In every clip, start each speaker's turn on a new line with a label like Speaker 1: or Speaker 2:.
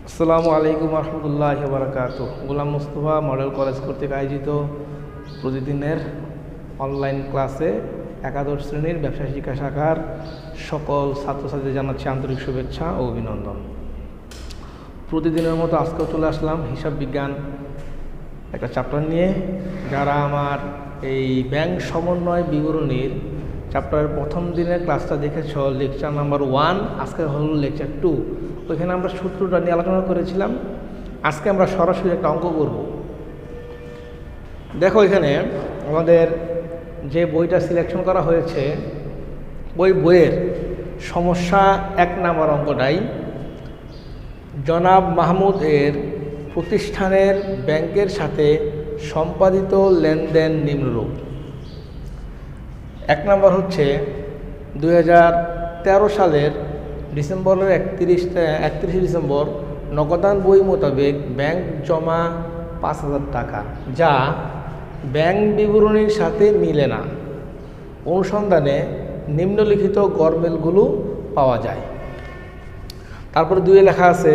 Speaker 1: আসসালামু আলাইকুম রহমতুল্লাহি ওয়া বারাকাতুহু। গোলাম মুস্তফা মডেল কলেজ কর্তৃক আয়োজিত প্রতিদিনের অনলাইন ক্লাসে একাদশ শ্রেণীর ব্যবসা শিক্ষা শাখার সকল ছাত্রছাত্রীদের জানাচ্ছি আন্তরিক শুভেচ্ছা ও অভিনন্দন। প্রতিদিনের মতো আজকেও চলে আসলাম হিসাব বিজ্ঞান একটা চ্যাপ্টার নিয়ে। যারা আমার এই ব্যাংক সমন্বয় বিবরণীর চ্যাপ্টারের প্রথম দিনের ক্লাসটা দেখেছ, লেকচার নাম্বার 1, আজকে হলো লেকচার 2। ওইখানে আমরা সূত্রটা নিয়ে আলোচনা করেছিলাম। আজকে আমরা সরাসরি একটা অঙ্ক করব। দেখো, এখানে আমাদের যে বইটা সিলেকশন করা হয়েছে ওই বইয়ের সমস্যা 1 নম্বর অঙ্কটাই জনাব মাহমুদ এর প্রতিষ্ঠানের ব্যাংকের সাথে সম্পাদিত লেনদেন নিম্নরূপ। 1 নম্বর হচ্ছে 2013 সালের ডিসেম্বরের 31 ডিসেম্বর নগদান বই মোতাবেক ব্যাংক জমা 5,000 টাকা, যা ব্যাংক বিবরণীর সাথে মিলে না। অনুসন্ধানে নিম্নলিখিত গরমিলগুলো পাওয়া যায়। তারপরে 2 লেখা আছে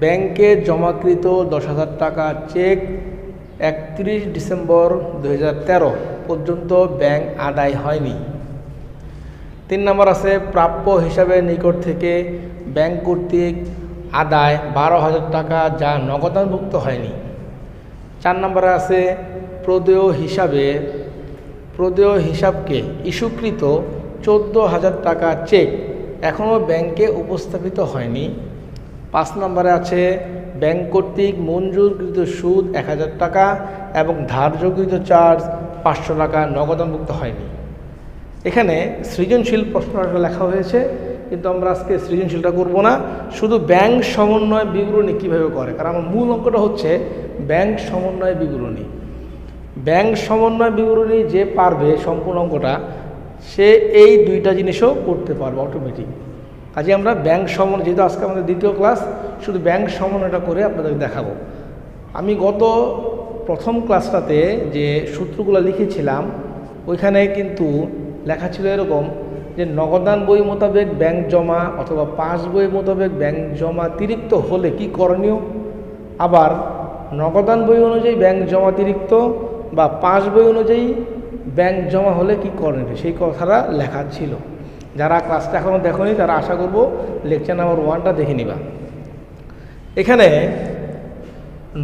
Speaker 1: ব্যাংকে জমাকৃত 10,000 টাকা চেক 31 ডিসেম্বর 2013 পর্যন্ত ব্যাংক আদায় হয়নি। 3 নম্বর আছে প্রাপ্য হিসাবে নিকট থেকে ব্যাংক কর্তৃক আদায় 12,000 টাকা, যা নগদানভুক্ত হয়নি। 4 নম্বরে আছে প্রদেয় হিসাবকে ইস্যুকৃত 14,000 টাকা চেক এখনও ব্যাংকে উপস্থাপিত হয়নি। 5 নম্বরে আছে ব্যাংক কর্তৃক মঞ্জুরকৃত সুদ 1,000 টাকা এবং ধার্যকৃত চার্জ 500 টাকা নগদানভুক্ত হয়নি। এখানে সৃজনশীল প্রশ্নটা লেখা হয়েছে, কিন্তু আমরা আজকে সৃজনশীলটা করব না, শুধু ব্যাংক সমন্বয় বিবরণী কীভাবে করে। কারণ আমার মূল অঙ্কটা হচ্ছে ব্যাংক সমন্বয় বিবরণী। ব্যাংক সমন্বয় বিবরণী যে পারবে সম্পূর্ণ অঙ্কটা, সে এই 2টা জিনিসও করতে পারবে অটোমেটিক। কাজে আমরা ব্যাংক সমন্বয়, যেহেতু আজকে আমাদের দ্বিতীয় ক্লাস, শুধু ব্যাংক সমন্বয়টা করে আপনাদেরকে দেখাবো। আমি গত প্রথম ক্লাসটাতে যে সূত্রগুলো লিখেছিলাম ওইখানে কিন্তু লেখা ছিল এরকম যে নগদান বই মোতাবেক ব্যাংক জমা অথবা পাস বই মোতাবেক ব্যাংক জমা অতিরিক্ত হলে কি করণীয়, আবার নগদান বই অনুযায়ী ব্যাংক জমা অতিরিক্ত বা পাস বই অনুযায়ী ব্যাংক জমা হলে কি করণীয়, সেই কথাটা লেখা ছিল। যারা ক্লাসটা এখনও দেখোনি তারা আশা করব লেকচার নাম্বার 1টা দেখে নিবা। এখানে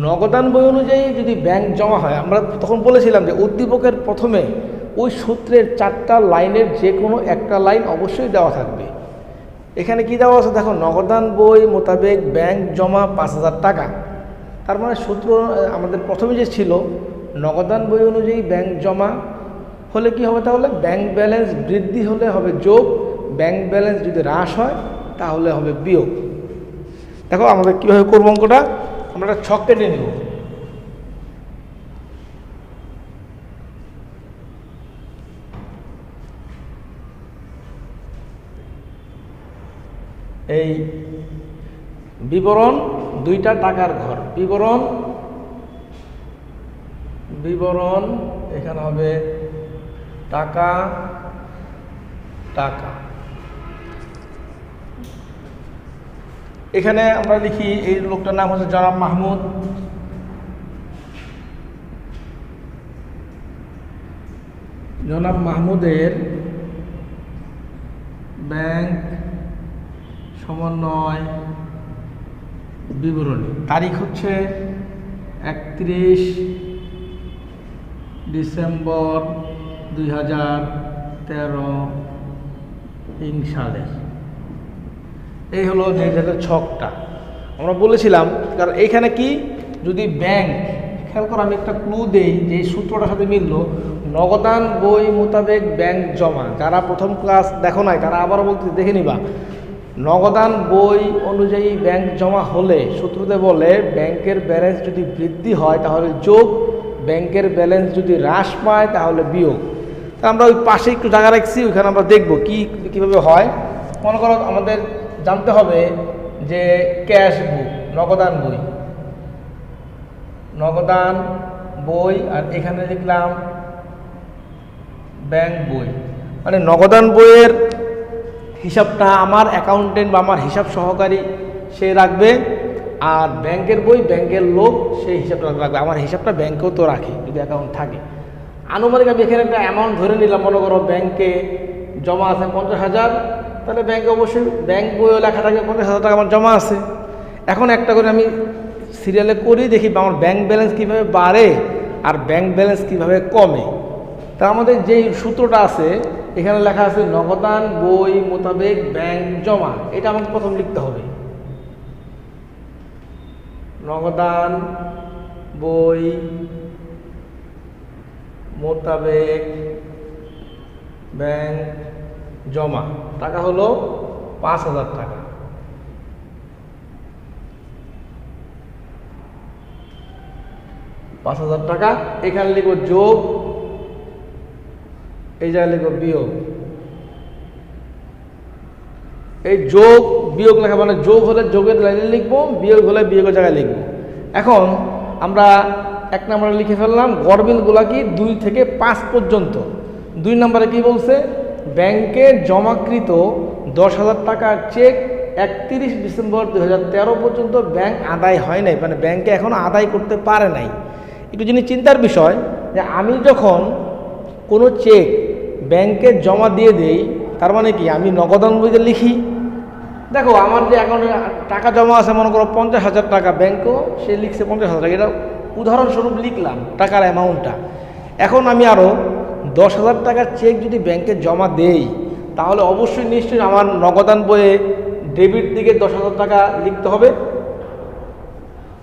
Speaker 1: নগদান বই অনুযায়ী যদি ব্যাংক জমা হয়, আমরা তখন বলেছিলাম যে উদ্দীপকের প্রথমে ওই সূত্রের 4টা লাইনের যে কোনো একটা লাইন অবশ্যই দেওয়া থাকবে। এখানে কি দেওয়া আছে দেখো, নগদান বই মোতাবেক ব্যাংক জমা 5,000 টাকা। তার মানে সূত্র আমাদের প্রথমে যে ছিল নগদান বই অনুযায়ী ব্যাংক জমা হলে কি হবে, তাহলে ব্যাংক ব্যালেন্স বৃদ্ধি হলে হবে যোগ, ব্যাংক ব্যালেন্স যদি হ্রাস হয় তাহলে হবে বিয়োগ। দেখো আমাদের কীভাবে করবো অঙ্কটা, আমরা একটা ছক কেটে নেব। এই বিবরণ 2টা টাকার ঘর, বিবরণ এখানে হবে টাকা টাকা। এখানে আমরা লিখি এই লোকটার নাম হচ্ছে জনাব মাহমুদ। জনাব মাহমুদের ব্যাংক সমন্বয় বিবরণী, তারিখ হচ্ছে 31 ডিসেম্বর 2013 সালে। এই হলো নির্ধারিত ছকটা। আমরা বলেছিলাম, কারণ এইখানে কি যদি ব্যাংক, খেয়াল করো আমি একটা ক্লু দেই যে সূত্রটার সাথে মিলল, নগদান বই মোতাবেক ব্যাংক জমা। যারা প্রথম ক্লাস দেখো নাই তারা আবারও বলতে দেখে নিবা। নগদান বই অনুযায়ী ব্যাংক জমা হলে সূত্রতে বলে ব্যাংকের ব্যালেন্স যদি বৃদ্ধি হয় তাহলে যোগ, ব্যাংকের ব্যালেন্স যদি হ্রাস পায় তাহলে বিয়োগ। তা আমরা ওই পাশে একটু জায়গা রাখছি, ওইখানে আমরা দেখবো কীভাবে হয়। মনে করো আমাদের জানতে হবে যে ক্যাশ বুক, নগদান বই আর এখানে লিখলাম ব্যাংক বই। মানে নগদান বইয়ের হিসাবটা আমার অ্যাকাউন্টেন্ট বা আমার হিসাব সহকারী সে রাখবে, আর ব্যাংকের বই ব্যাংকের লোক সেই হিসাবটা রাখবে। আমার হিসাবটা ব্যাংকেও তো রাখে যদি অ্যাকাউন্ট থাকে। আনুমানিক আমি এখানে একটা অ্যামাউন্ট ধরে নিলাম, মনে করো ব্যাংকে জমা আছে 50,000, তাহলে ব্যাংকে অবশ্যই ব্যাংক বইও লেখা থাকবে 50,000 টাকা আমার জমা আছে। এখন একটা করে আমি সিরিয়ালে করি, দেখি আমার ব্যাংক ব্যালেন্স কীভাবে বাড়ে আর ব্যাংক ব্যালেন্স কীভাবে কমে। তা আমাদের যেই সূত্রটা আছে এখানে লেখা আছে নগদান বই মোতাবেক ব্যাংক জমা, এটা আমাকে প্রথম লিখতে হবে। নগদান বই মোতাবেক ব্যাংক জমা, টাকা হলো 5,000 টাকা। টাকা এখানে লিখব যোগ, এই জায়গায় লিখব বিয়োগ। এই যোগ বিয়োগ লেখা মানে যোগ হলে যোগের লাইনে লিখবো, বিয়োগ হলে বিয়োগের জায়গায় লিখবো। এখন আমরা 1 নম্বরে লিখে ফেললাম গড়বিলগুলা কি 2 থেকে 5 পর্যন্ত। 2 নম্বরে কি বলছে, ব্যাংকে জমাকৃত 10,000 টাকার চেক 31 ডিসেম্বর 2013 পর্যন্ত ব্যাংক আদায় হয় নাই, মানে ব্যাংকে এখনো আদায় করতে পারে নাই। একটু জিনিস চিন্তার বিষয় যে আমি যখন কোনো চেক ব্যাংকে জমা দিয়ে দেই, তার মানে কি আমি নগদান বইতে লিখি, দেখো আমার যে অ্যাকাউন্টে টাকা জমা আছে মনে করো 50,000 টাকা, ব্যাংকও সে লিখছে 50,000 টাকা, এটা উদাহরণস্বরূপ লিখলাম টাকার অ্যামাউন্টটা। এখন আমি আরও 10,000 টাকার চেক যদি ব্যাংকে জমা দেই, তাহলে অবশ্যই নিশ্চয়ই আমার নগদান বইয়ে ডেবিট দিকে 10,000 টাকা লিখতে হবে,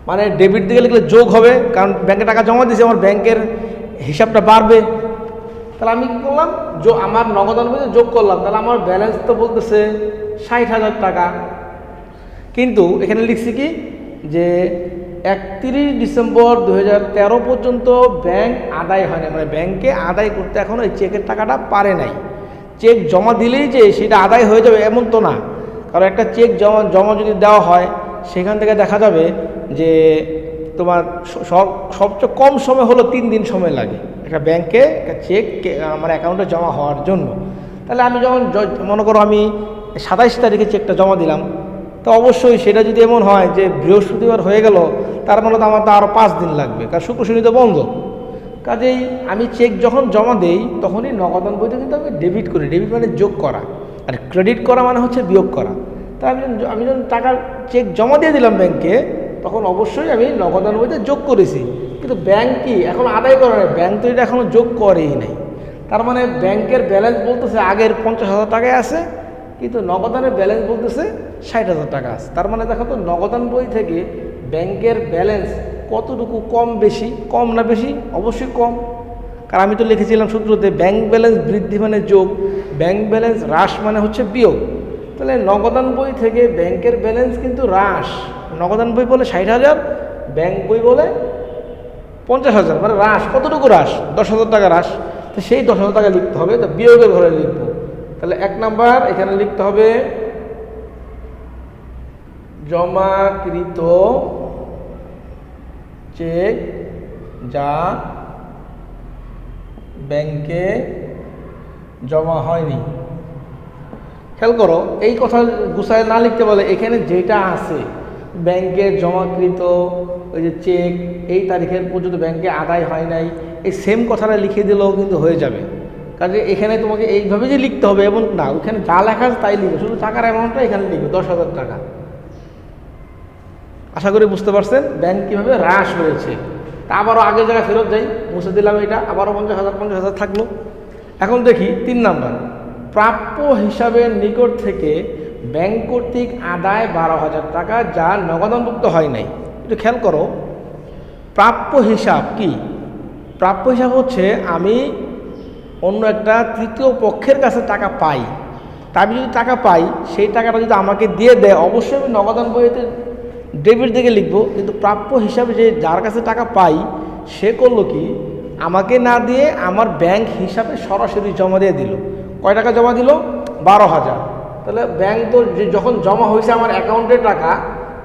Speaker 1: মানে ডেবিট দিকে লিখলে যোগ হবে, কারণ ব্যাংকে টাকা জমা দিয়েছে, আমার ব্যাংকের হিসাবটা বাড়বে। তাহলে আমি কী করলাম, আমার নগদান বইতে যোগ করলাম, তাহলে আমার ব্যালেন্স তো বলতেছে 60,000 টাকা। কিন্তু এখানে লিখছি কি যে 31 ডিসেম্বর 2013 পর্যন্ত ব্যাংক আদায় হয় না, মানে ব্যাংকে আদায় করতে এখন এই চেকের টাকাটা পারে নাই। চেক জমা দিলেই যে সেটা আদায় হয়ে যাবে এমন তো না, কারণ একটা চেক জমা যদি দেওয়া হয় সেখান থেকে দেখা যাবে যে তোমার সবচেয়ে কম সময় হলো 3 দিন সময় লাগে একটা ব্যাংকে একটা চেক আমার অ্যাকাউন্টে জমা হওয়ার জন্য। তাহলে আমি যখন মনে করো আমি 27 তারিখে চেকটা জমা দিলাম, তো অবশ্যই সেটা যদি এমন হয় যে বৃহস্পতিবার হয়ে গেল, তার মানে তো আমার তো আরও 5 দিন লাগবে, কারণ শুক্র শনি তো বন্ধ। কাজেই আমি চেক যখন জমা দেই তখনই নগদান বইতে কিন্তু আমি ডেবিট করি। ডেবিট মানে যোগ করা, আর ক্রেডিট করা মানে হচ্ছে বিয়োগ করা। তাই আমি যখন টাকার চেক জমা দিয়ে দিলাম ব্যাংকে, তখন অবশ্যই আমি নগদান বইতে যোগ করেছি। কিন্তু ব্যাংক কি এখন আদায় করে নাই, ব্যাংক তো এটা এখনও যোগ করেই নাই। তার মানে ব্যাংকের ব্যালেন্স বলতেছে আগের 50,000 টাকায় আছে, কিন্তু নগদানের ব্যালেন্স বলতেছে 60,000 টাকা আছে। তার মানে দেখো তো নগদান বই থেকে ব্যাংকের ব্যালেন্স কতটুকু কম বেশি, কম না বেশি? অবশ্যই কম, কারণ আমি তো লিখেছিলাম সূত্রতে ব্যাংক ব্যালেন্স বৃদ্ধি মানে যোগ, ব্যাংক ব্যালেন্স হ্রাস মানে হচ্ছে বিয়োগ। তাহলে নগদান বই থেকে ব্যাংকের ব্যালেন্স কিন্তু হ্রাস, নগদান বই বলে 60,000, ব্যাংক বই বলে 50,000, মানে হ্রাস কতটুকু হ্রাস? 10,000 টাকা হ্রাস। তো সেই 10,000 টাকা লিখতে হবে, তো বিয়োগের ঘরে লিখবো। তাহলে 1 নাম্বার এখানে লিখতে হবে জমাকৃত চেক যা ব্যাংকে জমা হয়নি। খেয়াল করো, এই কথা গুছায় না লিখতে বলে এখানে যেটা আছে ব্যাংকে জমাকৃত ওই যে চেক এই তারিখের পর্যন্ত ব্যাংকে আদায় হয় নাই, এই সেম কথাটা লিখে দিলেও কিন্তু হয়ে যাবে। কাজে এখানে তোমাকে এইভাবে যে লিখতে হবে এমন না, ওখানে যা লেখা আছে তাই লিখবে, শুধু টাকার অ্যামাউন্টটা এখানে লিখবে 10,000 টাকা। আশা করি বুঝতে পারছেন ব্যাংক কীভাবে হ্রাস হয়েছে। তা আবারও আগের জায়গায় ফেরত যাই, মুছে দিলাম এটা, আবারও 50,000 থাকলো। এখন দেখি 3 নাম্বার, প্রাপ্য হিসাবের নিকট থেকে ব্যাংক কর্তৃক আদায় 12,000 টাকা যা নগদানভুক্ত হয় নাই। একটু খেয়াল করো, প্রাপ্য হিসাব কি? প্রাপ্য হিসাব হচ্ছে আমি অন্য একটা তৃতীয় পক্ষের কাছে টাকা পাই, তা আমি যদি টাকা পাই সেই টাকাটা যদি আমাকে দিয়ে দেয়, অবশ্যই আমি নগদান বইতে ডেবিট দিকে লিখবো। কিন্তু প্রাপ্য হিসাবে যে যার কাছে টাকা পাই সে করলো কি, আমাকে না দিয়ে আমার ব্যাংক হিসাবে সরাসরি জমা দিয়ে দিল। কয় টাকা জমা দিল? 12,000। তাহলে ব্যাংক তো যখন জমা হয়েছে আমার অ্যাকাউন্টে টাকা,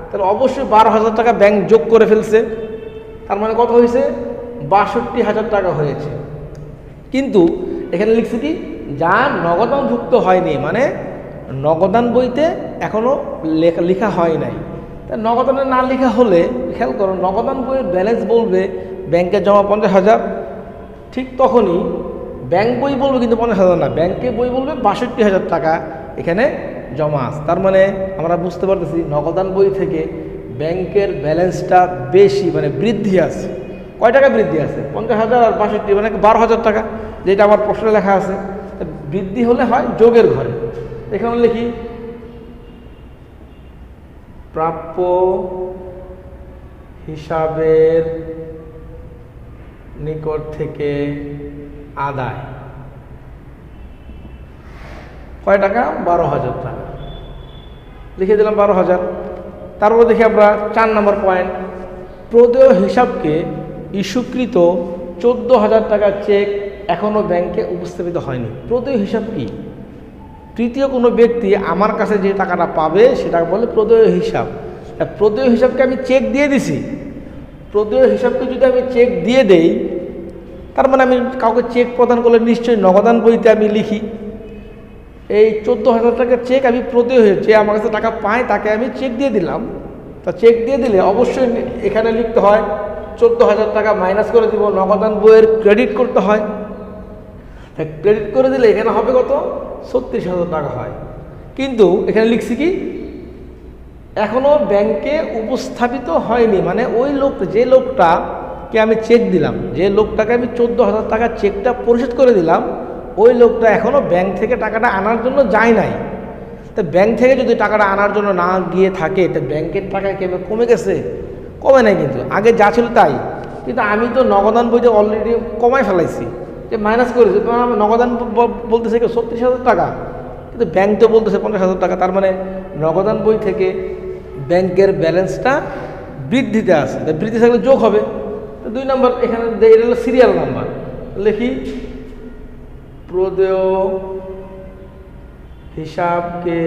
Speaker 1: তাহলে অবশ্যই 12,000 টাকা ব্যাংক যোগ করে ফেলছে। তার মানে কত হয়েছে? 62,000 টাকা হয়েছে। কিন্তু এখানে লিখছে কি, যা নগদানভুক্ত হয়নি, মানে নগদান বইতে এখনও লেখা হয় নাই। তা নগদানে না লেখা হলে খেয়াল করো, নগদান বইয়ের ব্যালেন্স বলবে ব্যাংকে জমা 50,000, ঠিক তখনই ব্যাংক বই বলবে কিন্তু 50,000 না, ব্যাংকে বই বলবে 62,000 টাকা এখানে জমা আছে। তার মানে আমরা বুঝতে পারতেছি নগদান বই থেকে ব্যাংকের ব্যালেন্সটা বেশি, মানে বৃদ্ধি আছে। কয় টাকা বৃদ্ধি আছে? 50,000 আর 62, মানে 12,000 টাকা, যেটা আমার প্রশ্নে লেখা আছে। বৃদ্ধি হলে হয় যোগের ঘরে। এখানে লিখি প্রাপ্য হিসাবের নিকট থেকে আদায় কয় টাকা? 12,000 টাকা। লিখে দিলাম 12,000। তারপরে দেখি আমরা 4 নম্বর পয়েন্ট, প্রদেয় হিসাবকে ইস্যুকৃত 14,000 টাকার চেক এখনও ব্যাংকে উপস্থাপিত হয়নি। প্রদেয় হিসাব কি? তৃতীয় কোনো ব্যক্তি আমার কাছে যে টাকাটা পাবে সেটাকে বলে প্রদেয় হিসাব। প্রদেয় হিসাবকে আমি চেক দিয়ে দিছি। প্রদেয় হিসাবকে যদি আমি চেক দিয়ে দেই, তার মানে আমি কাউকে চেক প্রদান করলে নিশ্চয়ই নগদান বইতে আমি লিখি এই 14,000 টাকার চেক আমি প্রদেয়, যে আমার কাছে টাকা পায় তাকে আমি চেক দিয়ে দিলাম। তা চেক দিয়ে দিলে অবশ্যই এখানে লিখতে হয় 14,000 টাকা মাইনাস করে দিব, নগদান বইয়ের ক্রেডিট করতে হয়। ক্রেডিট করে দিলে এখানে হবে কত? 36,000 টাকা হয়। কিন্তু এখানে লিখছি কি এখনো ব্যাংকে উপস্থাপিত হয়নি, মানে ওই লোক, যে লোকটাকে আমি চেক দিলাম, যে লোকটাকে আমি 14,000 টাকার চেকটা পরিশোধ করে দিলাম, ওই লোকটা এখনো ব্যাংক থেকে টাকাটা আনার জন্য যায় নাই। তো ব্যাংক থেকে যদি টাকাটা আনার জন্য না গিয়ে থাকে, তো ব্যাংকের টাকা কেমন কমে গেছে? কমে নাই, কিন্তু আগে যা ছিল তাই। কিন্তু আমি তো নগদান বইতে অলরেডি কমাই ফেলাইছি, যে মাইনাস করেছি। নগদান বলতেছে কি 36,000 টাকা, কিন্তু ব্যাংক তো বলতেছে 50,000 টাকা। তার মানে নগদান বই থেকে ব্যাংকের ব্যালেন্সটা বৃদ্ধিতে আছে, বৃদ্ধি থাকলে যোগ হবে। তো 2 নম্বর এখানে এটা হলো সিরিয়াল নাম্বার, লিখি প্রদেয় হিসাবকে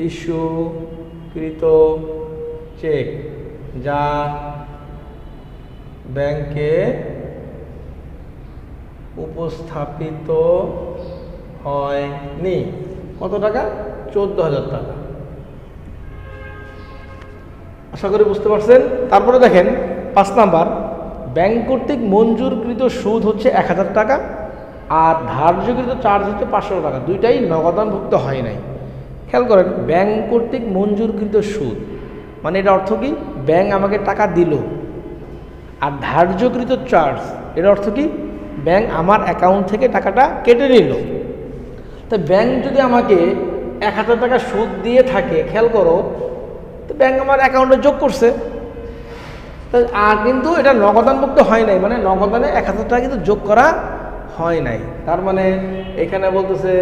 Speaker 1: ইস্যুকৃত চেক যা ব্যাংকে উপস্থাপিত হয়নি। কত টাকা? 14,000 টাকা। আশা করি বুঝতে পারছেন। তারপরে দেখেন 5 নাম্বার, ব্যাংক কর্তৃক মঞ্জুরকৃত সুদ হচ্ছে 1,000 টাকা আর ধার্যকৃত চার্জ হচ্ছে 500 টাকা, দুইটাই নগদানভুক্ত হয় নাই। খেয়াল করেন, ব্যাংক কর্তৃক মঞ্জুরকৃত সুদ মানে এটা অর্থ কি? ব্যাংক আমাকে টাকা দিল। আর ধার্যকৃত চার্জ এর অর্থ কি? ব্যাংক আমার অ্যাকাউন্ট থেকে টাকাটা কেটে নিল। তো ব্যাংক যদি আমাকে 1,000 টাকা সুদ দিয়ে থাকে, খেয়াল করো, তো ব্যাংক আমার অ্যাকাউন্টে যোগ করছে। আর কিন্তু এটা নগদানভুক্ত হয় নাই, মানে নগদানে 1,000 টাকা কিন্তু যোগ করা হয় নাই। তার মানে এখানে বলতেছে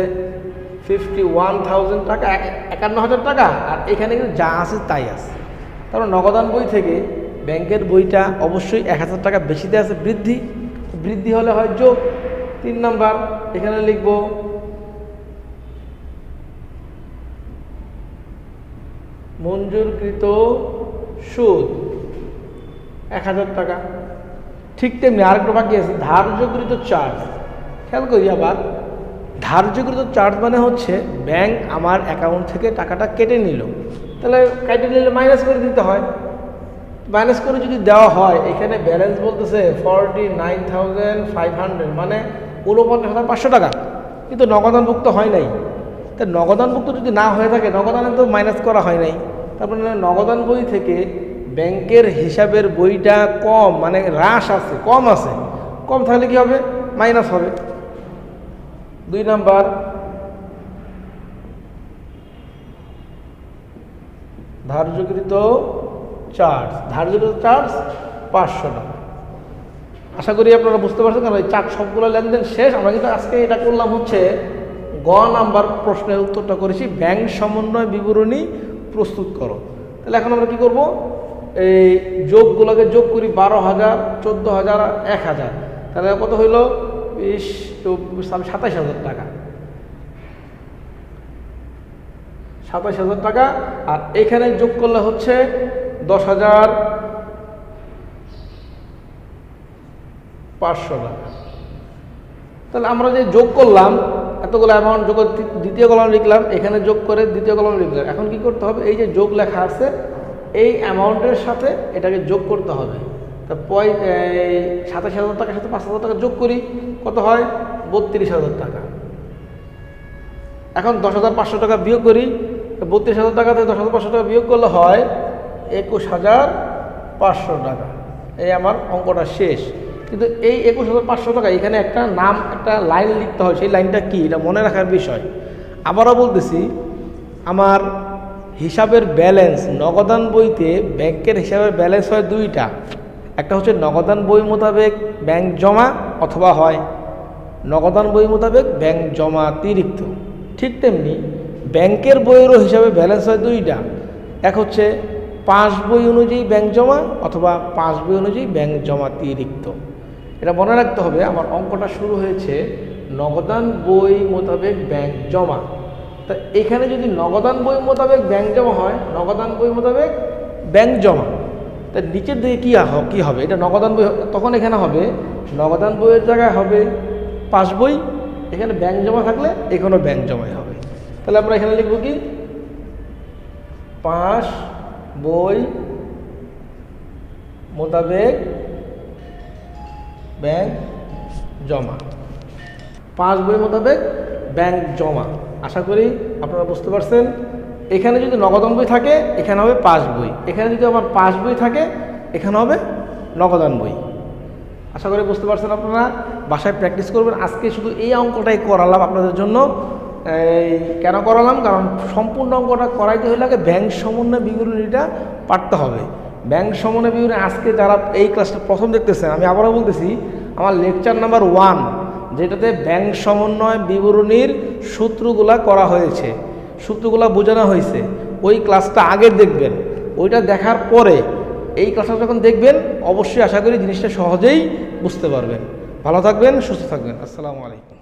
Speaker 1: 51,000 টাকা, 51,000 টাকা, আর এখানে কিন্তু যা আছে তাই আছে। তারপর নগদান বই থেকে ব্যাংকের বইটা অবশ্যই 1,000 টাকা বেশিতে আছে, বৃদ্ধি। বৃদ্ধি হলে হয় যোগ। 3 নাম্বার এখানে লিখব মঞ্জুরকৃত সুদ 1,000 টাকা। ঠিক তেমনি আরেকটা বাকি আছে ধার্যকৃত চার্জ। খেয়াল করি আবার, ধার্যকৃত চার্জ মানে হচ্ছে ব্যাংক আমার অ্যাকাউন্ট থেকে টাকাটা কেটে নিল। তাহলে কেটে নিলে মাইনাস করে দিতে হয়। মাইনাস করে যদি দেওয়া হয়, এখানে ব্যালেন্স বলতেছে 49,500, মানে 49,500 টাকা, কিন্তু নগদানভুক্ত হয় নাই। তা নগদানভুক্ত যদি না হয়ে থাকে, নগদানে তো মাইনাস করা হয় নাই, তারপরে নগদান বই থেকে ব্যাংকের হিসাবের বইটা কম, মানে হ্রাস আছে, কম আছে। কম থাকলে কি হবে? মাইনাস হবে। 2 নাম্বার ধার্যকৃত চার্জ। ধার্যকৃত চার্জ 500 টাকা। আশা করি আপনারা বুঝতে পারছেন, কারণ এই চার্জ সবগুলো লেনদেন শেষ। আমরা কিন্তু আজকে এটা করলাম হচ্ছে গ নাম্বার প্রশ্নের উত্তরটা করেছি, ব্যাংক সমন্বয় বিবরণী প্রস্তুত করো। তাহলে এখন আমরা কি করব? এই যোগগুলোকে যোগ করি, 12,000, 14,000, 1,000, তাহলে কত হইল? 20, 24, 27,000 টাকা। 27,000 টাকা। আর এখানে যোগ করলে হচ্ছে 10,500 টাকা। তাহলে আমরা যে যোগ করলাম এতগুলো অ্যামাউন্ট যোগ করে দ্বিতীয় কলাম লিখলাম, এখানে যোগ করে দ্বিতীয় কলাম লিখলাম। এখন কি করতে হবে, এই যে যোগ লেখা আছে এই অ্যামাউন্টের সাথে এটাকে যোগ করতে হবে। তা 27,000 টাকার সাথে 5,000 টাকা যোগ করি, কত হয় 32,000 টাকা। এখন 10,500 টাকা বিয়োগ করি, 32,000 টাকা থেকে 10,500 টাকা বিয়োগ করলে হয় 21,500 টাকা। এই আমার অঙ্কটা শেষ। কিন্তু এই 21,500 টাকা এখানে একটা নাম, একটা লাইন লিখতে হয়, সেই লাইনটা কি এটা মনে রাখার বিষয়। আবারও বলতেছি, আমার হিসাবের ব্যালেন্স নগদান বইতে ব্যাংকের হিসাবের ব্যালেন্স হয় দুইটা, একটা হচ্ছে নগদান বই মোতাবেক ব্যাংক জমা, অথবা হয় নগদান বই মোতাবেক ব্যাংক জমা অতিরিক্ত। ঠিক তেমনি ব্যাংকের বইয়েরও হিসাবে ব্যালেন্স হয় দুইটা, এক হচ্ছে পাস বই অনুযায়ী ব্যাংক জমা, অথবা পাস বই অনুযায়ী ব্যাংক জমা অতিরিক্ত। এটা মনে রাখতে হবে। আমার অঙ্কটা শুরু হয়েছে নগদান বই মোতাবেক ব্যাংক জমা। তা এখানে যদি নগদান বই মোতাবেক ব্যাংক জমা হয়, নগদান বই মোতাবেক ব্যাংক জমা, তা নিচের দিকে কী হবে, এটা নগদান বই, তখন এখানে হবে নগদান বইয়ের জায়গায় হবে পাস বই, এখানে ব্যাংক জমা থাকলে এখানেও ব্যাংক জমাই হবে। তাহলে আমরা এখানে লিখব কি, পাস বই মোতাবেক ব্যাংক জমা, পাস বই মোতাবেক ব্যাংক জমা। আশা করি আপনারা বুঝতে পারছেন। এখানে যদি নগদান বই থাকে এখানে হবে পাস বই, এখানে যদি আবার পাস বই থাকে এখানে হবে নগদান বই। আশা করি বুঝতে পারছেন আপনারা। বাসায় প্র্যাকটিস করবেন। আজকে শুধু এই অঙ্কটাই করালাম আপনাদের জন্য। কেন করালাম, কারণ সম্পূর্ণ অঙ্কটা করাইতে হলে আগে ব্যাংক সমন্বয় বিবরণীটা পারতে হবে। ব্যাংক সমন্বয় বিবরণী আজকে যারা এই ক্লাসটা প্রথম দেখতেছেন, আমি আবারও বলতেছি, আমার লেকচার নাম্বার 1 যেটাতে ব্যাংক সমন্বয় বিবরণীর সূত্রগুলা করা হয়েছে, সূত্রগুলা বোঝানো হয়েছে, ওই ক্লাসটা আগে দেখবেন। ওইটা দেখার পরে এই ক্লাসটা যখন দেখবেন অবশ্যই আশা করি জিনিসটা সহজেই বুঝতে পারবেন। ভালো থাকবেন, সুস্থ থাকবেন। আসসালামু আলাইকুম।